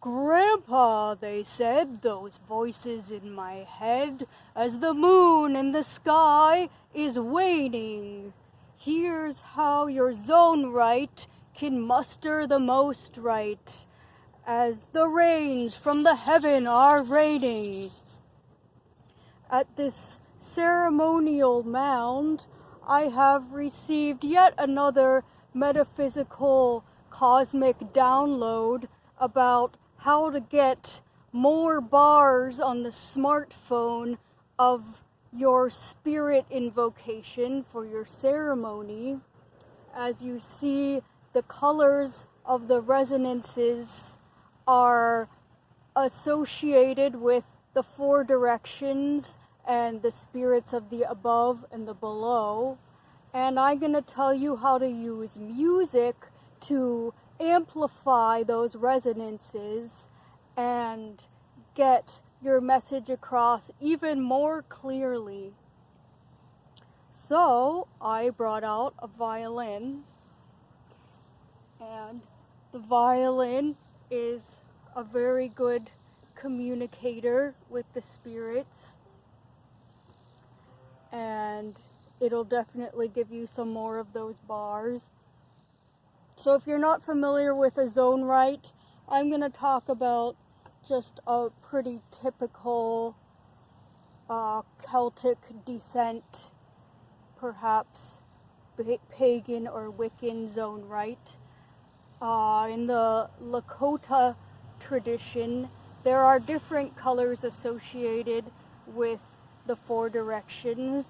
"Grandpa," they said, "those voices in my head, as the moon in the sky is waning. Here's how your zone rite can muster the most right, as the rains from the heaven are raining." At this ceremonial mound, I have received yet another metaphysical cosmic download about how to get more bars on the smartphone of your spirit invocation for your ceremony. As you see, the colors of the resonances are associated with the 4 directions and the spirits of the above and the below. And I'm going to tell you how to use music to amplify those resonances and get your message across even more clearly. So I brought out a violin, and the violin is a very good communicator with the spirits, and it'll definitely give you some more of those bars. So if you're not familiar with a zone rite, I'm going to talk about just a pretty typical Celtic descent, perhaps pagan or Wiccan zone rite. In the Lakota tradition, there are different colors associated with the 4 directions.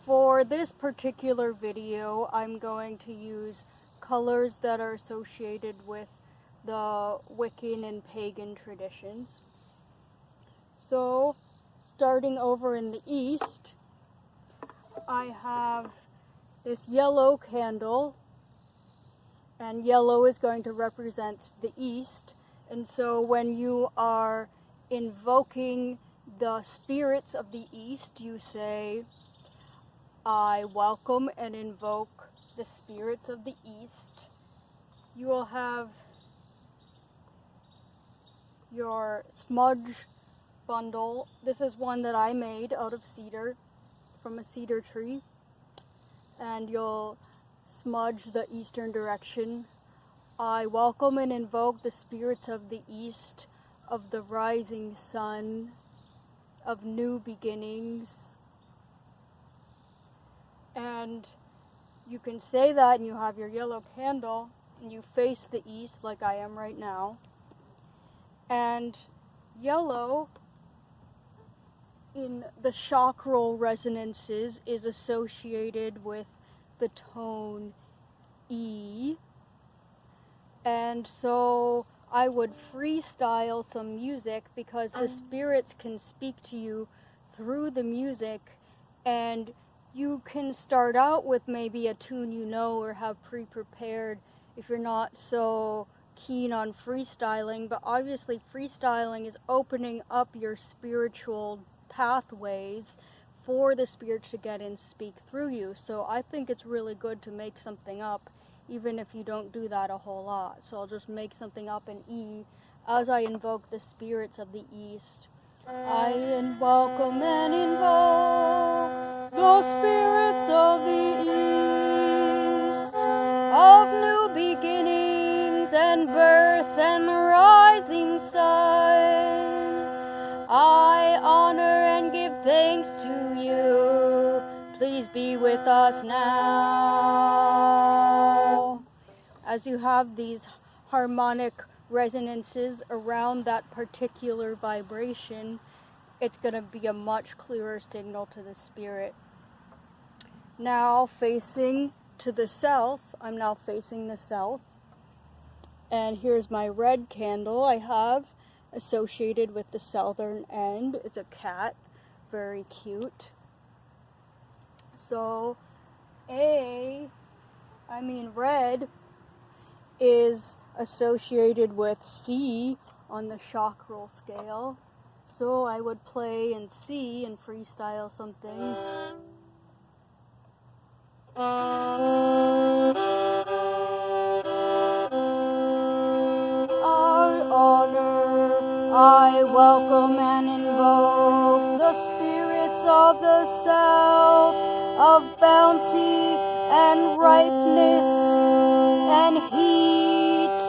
For this particular video, I'm going to use colors that are associated with the Wiccan and pagan traditions. So, starting over in the east, I have this yellow candle, and yellow is going to represent the east. And so when you are invoking the spirits of the east, you say, "I welcome and invoke the spirits of the east." You will have your smudge bundle. This is one that I made out of cedar, from a cedar tree. And you'll smudge the eastern direction. "I welcome and invoke the spirits of the east, of the rising sun, of new beginnings." And you can say that, and you have your yellow candle, and you face the east like I am right now. And yellow in the chakral resonances is associated with the tone E. And so I would freestyle some music, because the spirits can speak to you through the music, and you can start out with maybe a tune you know or have pre-prepared if you're not so keen on freestyling. But obviously freestyling is opening up your spiritual pathways for the spirits to get and speak through you. So I think it's really good to make something up, even if you don't do that a whole lot. So I'll just make something up in E as I invoke the spirits of the east. I welcome and invoke the spirits of the east, of new beginnings and birth and the rising sun. I honor and give thanks to you. Please be with us now. As you have these harmonic resonances around that particular vibration, it's going to be a much clearer signal to the spirit. Now facing to the south, I'm now facing the south, and here's my red candle I have associated with the southern end. It's a cat, very cute. So red is associated with C on the chakral scale. So I would play in C and freestyle something. I honor I welcome and invoke the spirits of the south, of bounty and ripeness and heat.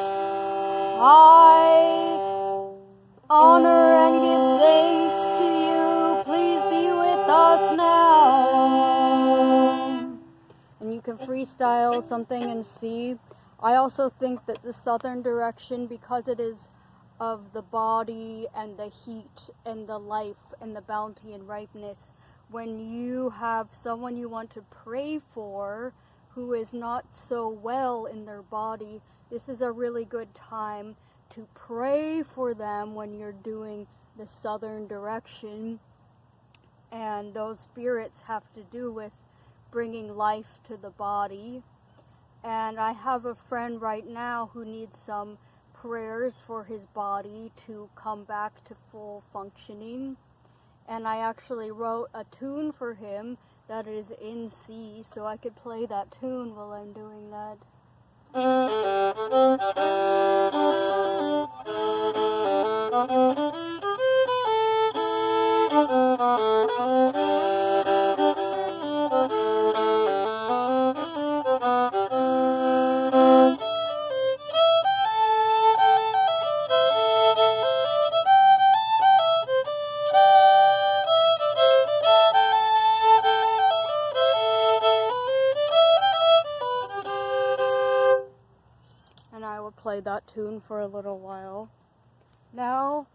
I honor and give thanks to you. Please be with us now. And you can freestyle something in C. I also think that the southern direction, because it is of the body and the heat and the life and the bounty and ripeness, when you have someone you want to pray for who is not so well in their body, this is a really good time to pray for them when you're doing the southern direction. And those spirits have to do with bringing life to the body. And I have a friend right now who needs some prayers for his body to come back to full functioning. And I actually wrote a tune for him that is in C, so I could play that tune while I'm doing that. Play that tune for a little while. Now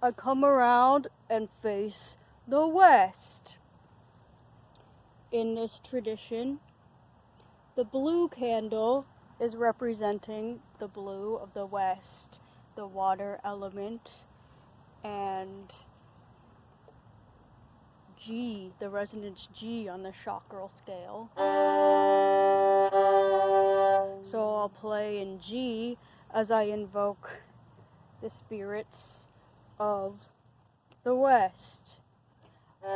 I come around and face the west. In this tradition, the blue candle is representing the blue of the west, the water element, and G, the resonance G on the chakral scale. So I'll play in G as I invoke the spirits of the west. I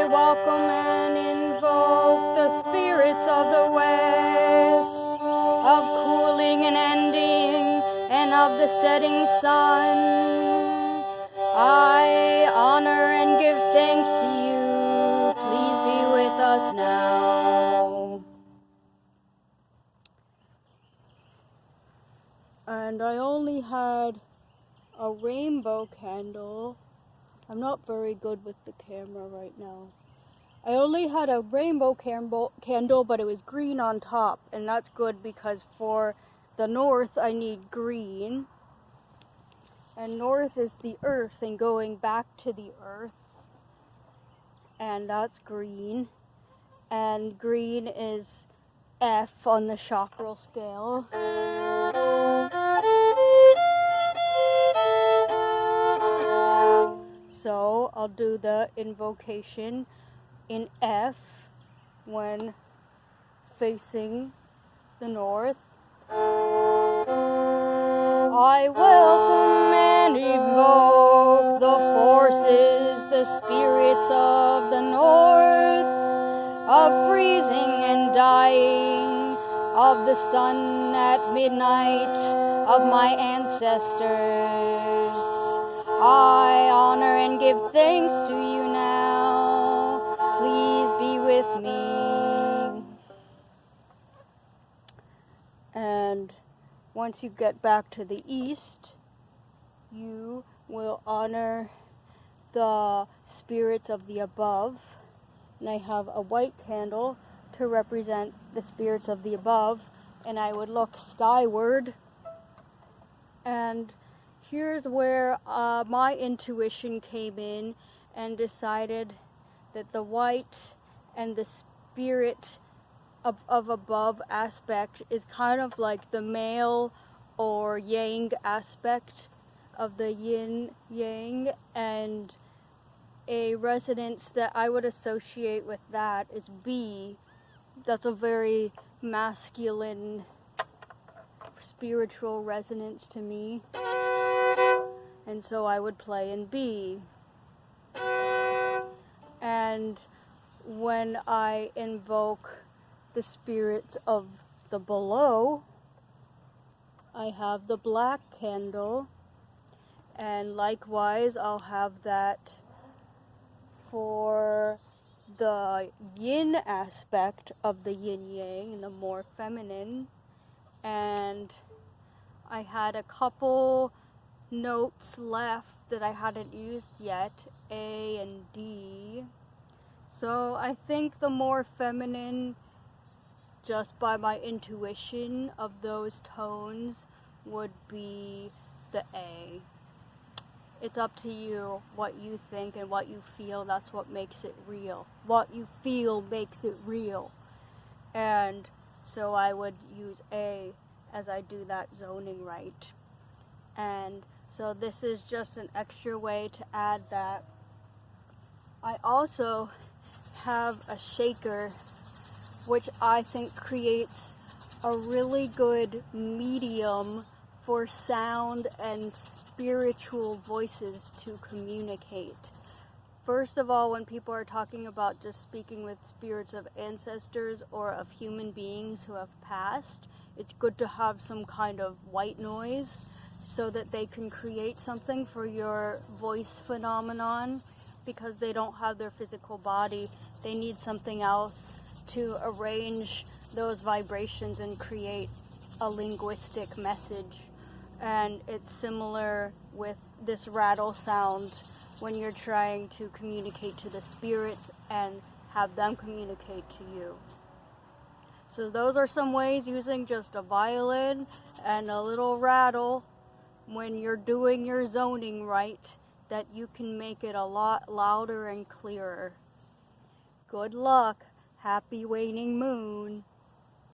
welcome and invoke the spirits of the west, of cooling and ending, and of the setting sun. I honor and give thanks to you. Please be with us now. And I only had a rainbow candle. I'm not very good with the camera right now. I only had a rainbow candle, but it was green on top. And that's good because for the north, I need green. And north is the earth and going back to the earth. And that's green. And green is F on the chakral scale. So I'll do the invocation in F when facing the north. I welcome and invoke the forces, the spirits of the north, of freezing and dying, of the sun at midnight, of my ancestors. I honor and give thanks to you now. Please be with me. And once you get back to the east, you will honor the spirits of the above. And I have a white candle to represent the spirits of the above. And I would look skyward. And here's where my intuition came in and decided that the white and the spirit of above aspect is kind of like the male or yang aspect of the yin yang, and a resonance that I would associate with that is B. That's a very masculine spiritual resonance to me, and so I would play in B. And when I invoke the spirits of the below, I have the black candle, and likewise I'll have that for the yin aspect of the yin-yang, the more feminine. And I had a couple notes left that I hadn't used yet, A and D. So I think the more feminine, just by my intuition of those tones, would be the A. It's up to you what you think and what you feel. That's what makes it real. What you feel makes it real. And so I would use A as I do that zoning rite. And so this is just an extra way to add that. I also have a shaker, which I think creates a really good medium for sound and spiritual voices to communicate. First of all, when people are talking about just speaking with spirits of ancestors or of human beings who have passed, it's good to have some kind of white noise so that they can create something for your voice phenomenon, because they don't have their physical body. They need something else to arrange those vibrations and create a linguistic message. And it's similar with this rattle sound when you're trying to communicate to the spirits and have them communicate to you. So those are some ways, using just a violin and a little rattle when you're doing your zoning rite, that you can make it a lot louder and clearer. Good luck. Happy waning moon.